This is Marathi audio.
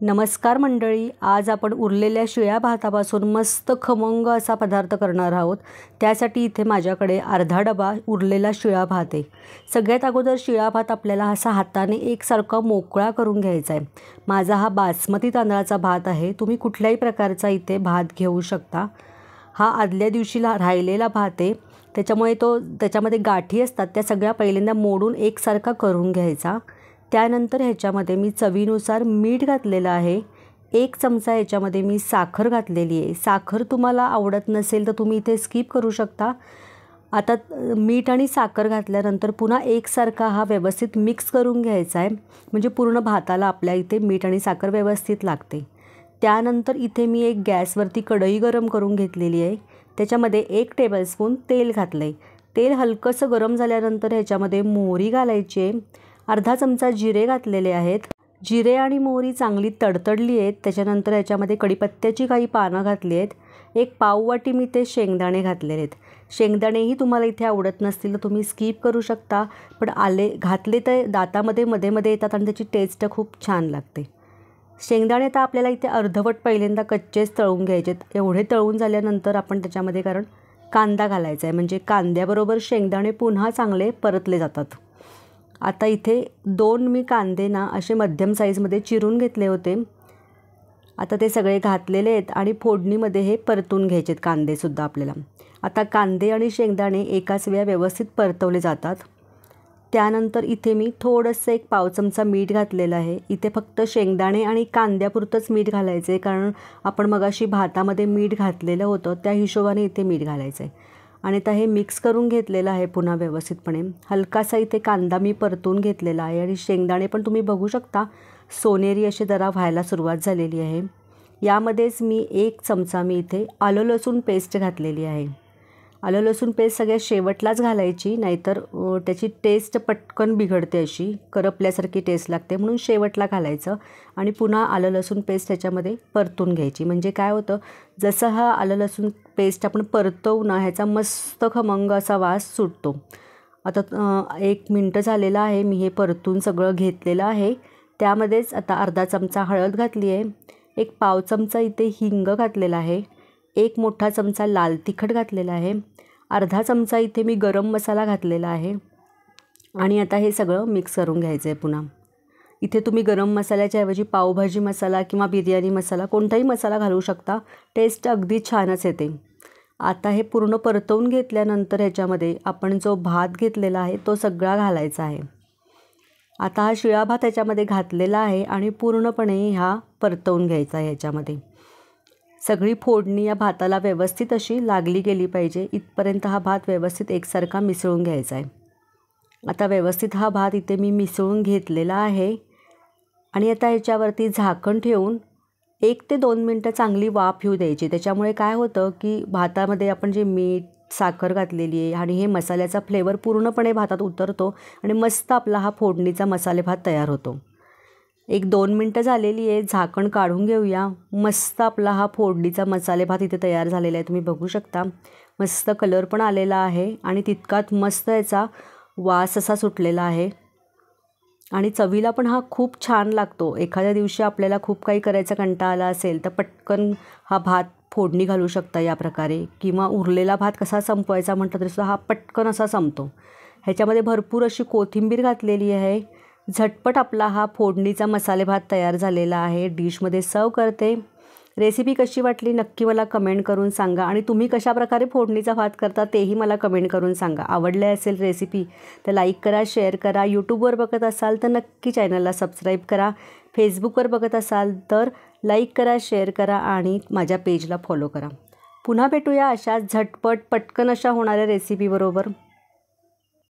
नमस्कार मंडळी, आज आपण उरलेल्या शिळ्या भातापासून मस्त खमंग असा पदार्थ करणार आहोत। त्यासाठी इथे माझ्याकडे अर्धा डबा उरलेला शिळा भात आहे। सगळ्यात अगोदर शिळा भात आपल्याला असा हाताने एकसारखा मोकळा करून घ्यायचा आहे। माझा हा बासमती तांदळाचा भात आहे, तुम्ही कुठल्याही प्रकारचा इथे भात घेऊ शकता। हा आदल्या दिवशी राहिलेला भात आहे, त्याच्यामुळे त्याच्यामध्ये गाठी असतात, त्या सगळ्या पहिल्यांदा मोडून एकसारखा करून घ्यायचा। त्यानंतर ह्याच्यामध्ये मी चवीनुसार मीठ घातलेलं आहे। 1 चमचा ह्याच्यामध्ये मी साखर घातलेली आहे। साखर तुम्हाला आवडत नसेल तर तुम्ही इथे स्किप करू शकता। आता मीठ आणि साखर घातल्यानंतर पुन्हा एकसारखा हा व्यवस्थित मिक्स करून घ्यायचा आहे, म्हणजे पूर्ण भाताला आपल्या इथे मीठ आणि साखर व्यवस्थित लागते। त्यानंतर इथे मी एक गॅसवरती कढई गरम करून घेतलेली आहे। त्याच्यामध्ये 1 टेबलस्पून तेल घातले। तेल हलकंसं गरम झाल्यानंतर ह्याच्यामध्ये मोहरी घालायची आहे। अर्धा चमचा जिरे घातलेले आहेत। जिरे आणि मोहरी चांगली तडतडली आहेत, त्याच्यानंतर याच्यामध्ये कढीपत्त्याची काही पानं घातली आहेत। 1 पाव वाटी मी ते शेंगदाणे घातलेले आहेत। शेंगदाणेही तुम्हाला इथे आवडत नसतील तर तुम्ही स्किप करू शकता, पण घातले तर दातामध्ये मध्ये येतात आणि त्याची टेस्ट खूप छान लागते। शेंगदाणे आता आपल्याला इथे अर्धवट पहिल्यांदा कच्चेच तळून घ्यायचे। एवढे तळून झाल्यानंतर आपण त्याच्यामध्ये कांदा घालायचा आहे, म्हणजे कांद्याबरोबर शेंगदाणे पुन्हा चांगले परतले जातात। आता इथे 2 मी कांदे असे मध्यम साईजमध्ये चिरून घेतले होते। आता ते सगळे घातलेले आहेत आणि फोडणीमध्ये हे परतून घ्यायचे आहेत कांदेसुद्धा आपल्याला। आता कांदे आणि शेंगदाणे एकाच वेळा व्यवस्थित परतवले जातात। त्यानंतर इथे मी थोडंसं 1 पाव चमचा मीठ घातलेलं आहे। इथे फक्त शेंगदाणे आणि कांद्यापुरतंच मीठ घालायचं आहे, कारण आपण मगाशी भातामध्ये मीठ घातलेलं होतं, त्या हिशोबाने इथे मीठ घालायचं आहे। आणि आता हे मिक्स करून घेतलेलं आहे पुन्हा व्यवस्थितपणे। हलकासा इथे कांदा मी परतून घेतलेला आहे आणि शेंगदाणे पण तुम्ही बघू शकता सोनेरी असे जरा व्हायला सुरुवात झालेली आहे। यामध्येच मी 1 चमचा मी इथे आलं लसूण पेस्ट घातलेली आहे। आलं लसूण पेस्ट सगळ्यात शेवटलाच घालायची, नाहीतर त्याची टेस्ट पटकन बिघडते, अशी करपल्यासारखी टेस्ट लागते, म्हणून शेवटला घालायचं। आणि पुन्हा आलं लसूण पेस्ट त्याच्यामध्ये परतून घ्यायची, म्हणजे काय होतं, जसं हा आलं लसूण पेस्ट आपण परतवू ना, ह्याचा मस्त खमंग असा वास सुटतो। आता 1 मिनटं झालेलं आहे, मी हे परतून सगळं घेतलेलं आहे। त्यामध्येच आता अर्धा चमचा हळद घातली आहे। 1 पाव चमचा इथे हिंग घातलेला आहे। 1 मोठा चमचा लाल तिखट घातलेला आहे। अर्धा चमचा इथे मी गरम मसाला घातलेला आहे। आणि आता हे सगळं मिक्स करून घ्यायचं आहे पुन्हा। इथे तुम्ही गरम मसाल्याच्या ऐवजी पावभाजी मसाला किंवा बिर्याणी मसाला कोणताही मसाला घालू शकता, टेस्ट अगदी छानच येते। आता हे पूर्ण परतवून घेतल्यानंतर ह्याच्यामध्ये आपण जो भात घेतलेला आहे तो सगळा घालायचा आहे। आता हा शिळा भात ह्याच्यामध्ये घातलेला आहे आणि पूर्णपणे हा परतवून घ्यायचा आहे। ह्याच्यामध्ये सगळी फोडणी या भाताला व्यवस्थित अशी लागली गेली पाहिजे, इथपर्यंत हा भात व्यवस्थित एकसारखा मिसळून घ्यायचा आहे। आता व्यवस्थित हा भात इथे मी मिसळून घेतलेला आहे आणि आता ह्याच्यावरती झाकण ठेवून 1 ते 2 मिनटं चांगली वाफ येऊ द्यायची। त्याच्यामुळे काय होतं की भातामध्ये आपण जे मीठ साखर घातलेली आहे आणि हे मसाल्याचा फ्लेवर पूर्णपणे भातात उतरतो आणि मस्त आपला हा फोडणीचा मसाले भात तयार होतो। 1-2 मिनटं झालेली आहे, झाकण काढून घेऊया। मस्त आपला हा फोडणीचा मसाले भात इथे तयार झालेला आहे, तुम्ही बघू शकता। मस्त कलर पण आलेला आहे आणि तितकाच मस्त याचा वास असा सुटलेला आहे आणि चवीला पण हा खूप छान लागतो। एखाद्या दिवशी आपल्याला खूप काही करायचा कंटाळा आला असेल तर पटकन हा भात फोडणी घालू शकता या प्रकारे, किंवा उरलेला भात कसा संपवायचा म्हटलं तरी हा पटकन असा संपतो। ह्याच्यामध्ये भरपूर अशी कोथिंबीर घातलेली आहे। झटपट आपला हा फोडणीचा मसाले भात तयार झालेला आहे। डिशमध्ये सर्व करते। रेसिपी कशी वाटली नक्की मला कमेंट करून सांगा, आणि तुम्ही कशा प्रकारे फोडणीचा भात करता तेही मला कमेंट करून सांगा। आवडले असेल रेसिपी तर लाईक करा, शेअर करा। यूट्यूबवर बघत असाल तर नक्की चॅनलला सबस्क्राईब करा। फेसबुकवर बघत असाल तर लाईक करा, शेअर करा आणि माझ्या पेजला फॉलो करा। पुन्हा भेटूया अशाच झटपट पटकन अशा होणाऱ्या रेसिपीबरोबर।